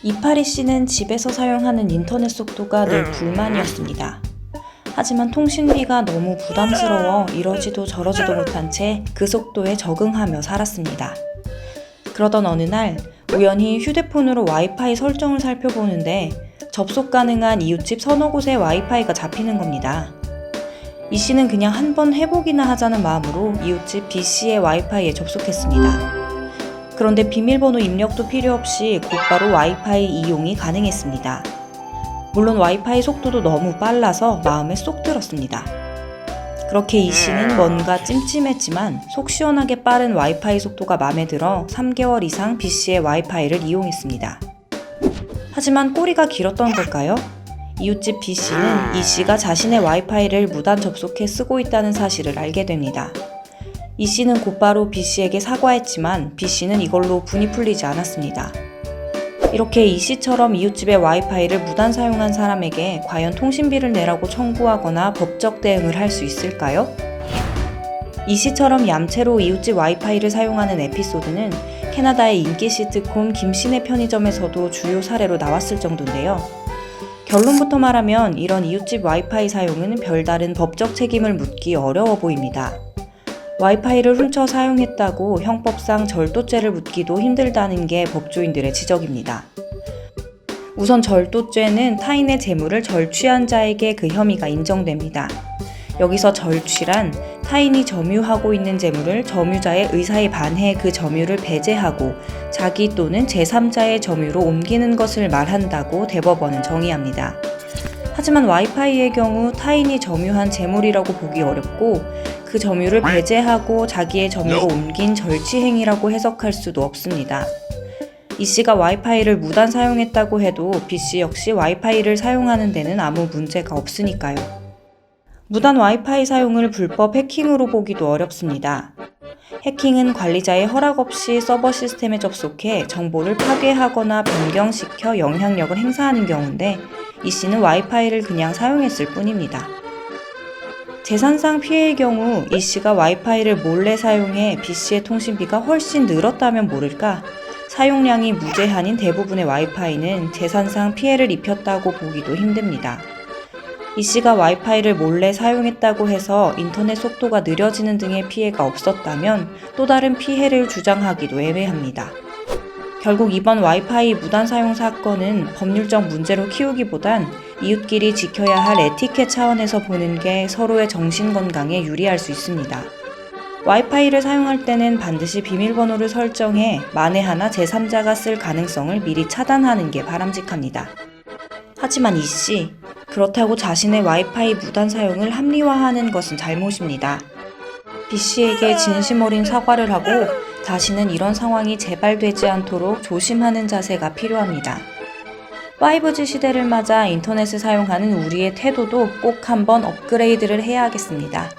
이파리 씨는 집에서 사용하는 인터넷 속도가 늘 불만이었습니다. 하지만 통신비가 너무 부담스러워 이러지도 저러지도 못한 채 그 속도에 적응하며 살았습니다. 그러던 어느 날 우연히 휴대폰으로 와이파이 설정을 살펴보는데 접속 가능한 이웃집 서너 곳에 와이파이가 잡히는 겁니다. 이 씨는 그냥 한번 해보기나 하자는 마음으로 이웃집 B 씨의 와이파이에 접속했습니다. 그런데 비밀번호 입력도 필요 없이 곧바로 와이파이 이용이 가능했습니다. 물론 와이파이 속도도 너무 빨라서 마음에 쏙 들었습니다. 그렇게 이 씨는 뭔가 찜찜했지만 속 시원하게 빠른 와이파이 속도가 마음에 들어 3개월 이상 B 씨의 와이파이를 이용했습니다. 하지만 꼬리가 길었던 걸까요? 이웃집 B 씨는 이 씨가 자신의 와이파이를 무단 접속해 쓰고 있다는 사실을 알게 됩니다. 이 씨는 곧바로 B 씨에게 사과했지만 B 씨는 이걸로 분이 풀리지 않았습니다. 이렇게 이 씨처럼 이웃집의 와이파이를 무단 사용한 사람에게 과연 통신비를 내라고 청구하거나 법적 대응을 할 수 있을까요? 이 씨처럼 얌체로 이웃집 와이파이를 사용하는 에피소드는 캐나다의 인기 시트콤 김씨네 편의점에서도 주요 사례로 나왔을 정도인데요. 결론부터 말하면 이런 이웃집 와이파이 사용은 별다른 법적 책임을 묻기 어려워 보입니다. 와이파이를 훔쳐 사용했다고 형법상 절도죄를 묻기도 힘들다는 게 법조인들의 지적입니다. 우선 절도죄는 타인의 재물을 절취한 자에게 그 혐의가 인정됩니다. 여기서 절취란 타인이 점유하고 있는 재물을 점유자의 의사에 반해 그 점유를 배제하고 자기 또는 제3자의 점유로 옮기는 것을 말한다고 대법원은 정의합니다. 하지만 와이파이의 경우 타인이 점유한 재물이라고 보기 어렵고 그 점유를 배제하고 자기의 점유로 옮긴 절취 행위라고 해석할 수도 없습니다. 이 씨가 와이파이를 무단 사용했다고 해도 B 씨 역시 와이파이를 사용하는 데는 아무 문제가 없으니까요. 무단 와이파이 사용을 불법 해킹으로 보기도 어렵습니다. 해킹은 관리자의 허락 없이 서버 시스템에 접속해 정보를 파괴하거나 변경시켜 영향력을 행사하는 경우인데 이 씨는 와이파이를 그냥 사용했을 뿐입니다. 재산상 피해의 경우 이 씨가 와이파이를 몰래 사용해 B 씨의 통신비가 훨씬 늘었다면 모를까 사용량이 무제한인 대부분의 와이파이는 재산상 피해를 입혔다고 보기도 힘듭니다. 이 씨가 와이파이를 몰래 사용했다고 해서 인터넷 속도가 느려지는 등의 피해가 없었다면 또 다른 피해를 주장하기도 애매합니다. 결국 이번 와이파이 무단 사용 사건은 법률적 문제로 키우기보단 이웃끼리 지켜야 할 에티켓 차원에서 보는 게 서로의 정신건강에 유리할 수 있습니다. 와이파이를 사용할 때는 반드시 비밀번호를 설정해 만에 하나 제3자가 쓸 가능성을 미리 차단하는 게 바람직합니다. 하지만 이 씨, 그렇다고 자신의 와이파이 무단 사용을 합리화하는 것은 잘못입니다. B 씨에게 진심 어린 사과를 하고 다시는 이런 상황이 재발되지 않도록 조심하는 자세가 필요합니다. 5G 시대를 맞아 인터넷을 사용하는 우리의 태도도 꼭 한번 업그레이드를 해야 하겠습니다.